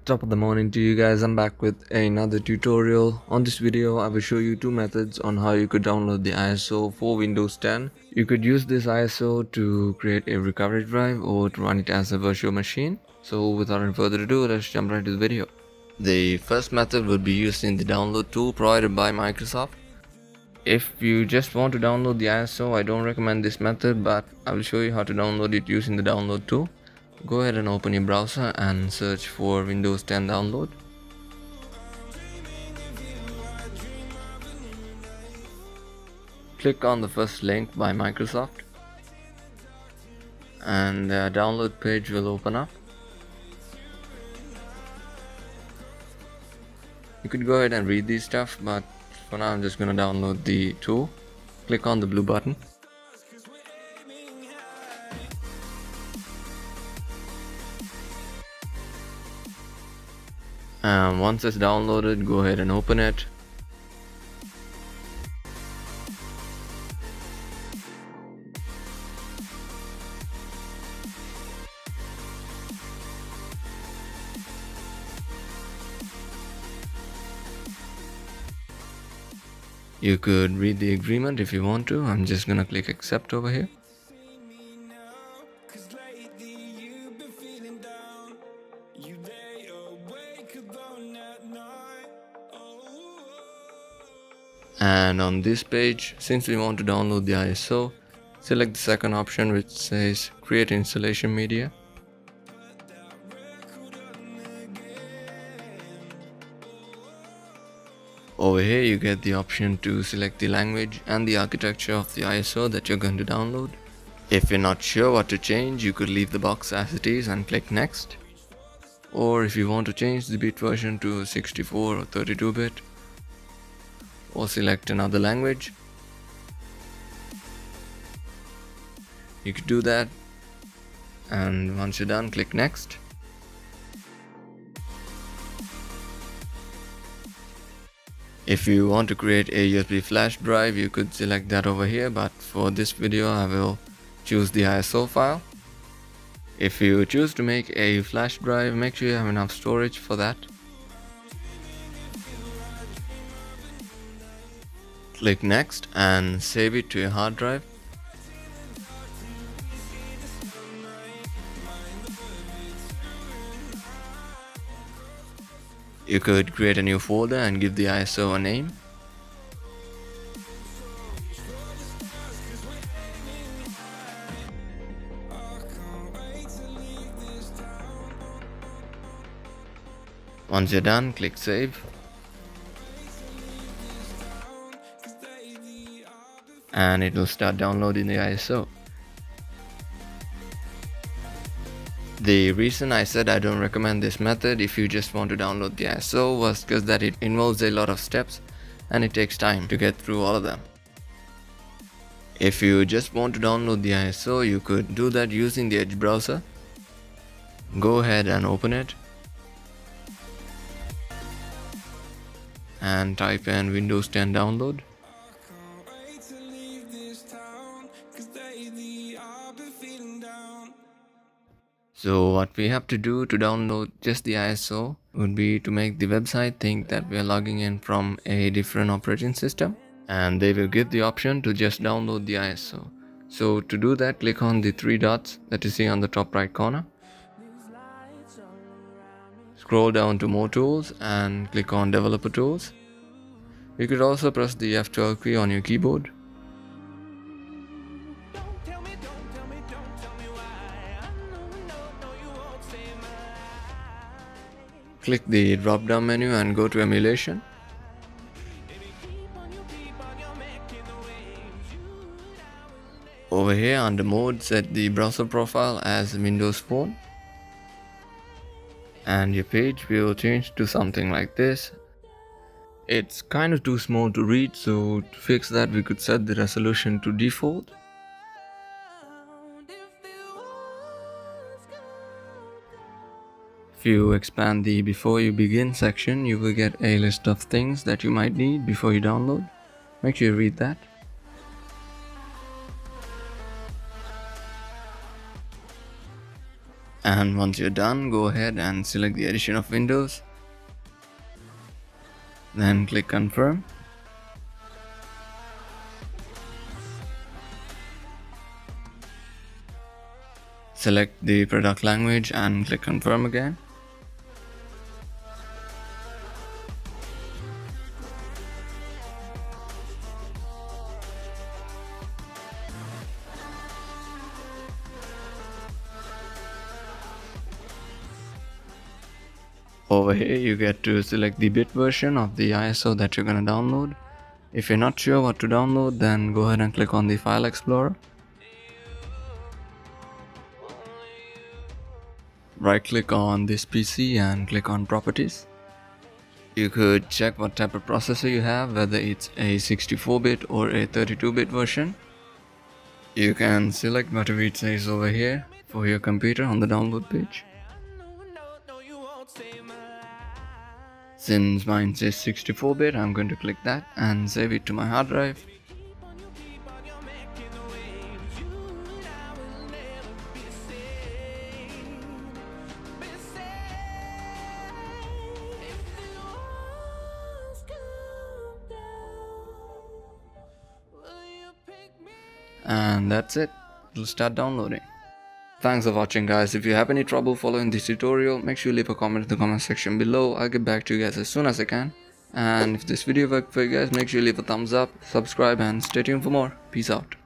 Top of the morning to you guys. I'm back with another tutorial. On this video I will show you two methods on how you could download the ISO for Windows 10. You could use this ISO to create a recovery drive or to run it as a virtual machine. So without any further ado, let's jump right to the video. The first method would be using the download tool provided by Microsoft. If you just want to download the ISO, I don't recommend this method, but I will show you how to download it using the download tool. Go ahead and open your browser and search for Windows 10 download. Click on the first link by Microsoft and the download page will open up. You could go ahead and read this stuff, but for now I'm just going to download the tool. Click on the blue button. Once it's downloaded, go ahead and open it. You could read the agreement if you want to. I'm just gonna click accept over here. And on this page, since we want to download the ISO, select the second option which says create installation media. Over here you get the option to select the language and the architecture of the ISO that you're going to download. If you're not sure what to change, you could leave the box as it is and click next. Or if you want to change the bit version to 64 or 32-bit, or select another language, you could do that, and once you're done, click next. If you want to create a USB flash drive, you could select that over here, but for this video I will choose the ISO file. If you choose to make a flash drive, make sure you have enough storage for that. Click next and save it to your hard drive. You could create a new folder and give the ISO a name. Once you're done, click save. And it will start downloading the ISO. The reason I said I don't recommend this method if you just want to download the ISO was because that it involves a lot of steps and it takes time to get through all of them. If you just want to download the ISO, you could do that using the Edge browser. Go ahead and open it and type in Windows 10 download. So what we have to do to download just the ISO would be to make the website think that we are logging in from a different operating system, and they will give the option to just download the ISO. So to do that, click on the three dots that you see on the top right corner. Scroll down to more tools and click on developer tools. You could also press the F12 key on your keyboard. Click the drop down menu and go to emulation. Over here under mode, set the browser profile as Windows Phone. And your page will change to something like this. It's kind of too small to read, so to fix that we could set the resolution to default. If you expand the before you begin section, you will get a list of things that you might need before you download. Make sure you read that. And once you're done, go ahead and select the edition of Windows, then click confirm. Select the product language and click confirm again. Over here you get to select the bit version of the ISO that you're going to download. If you're not sure what to download, then go ahead and click on the File Explorer. Right click on this PC and click on Properties. You could check what type of processor you have, whether it's a 64-bit or a 32-bit version. You can select whatever it says over here for your computer on the download page. Since mine says 64-bit, I'm going to click that and save it to my hard drive. And that's it, it'll start downloading. Thanks for watching guys. If you have any trouble following this tutorial, make sure you leave a comment in the comment section below. I'll get back to you guys as soon as I can. And if this video worked for you guys, make sure you leave a thumbs up, subscribe, and stay tuned for more. Peace out.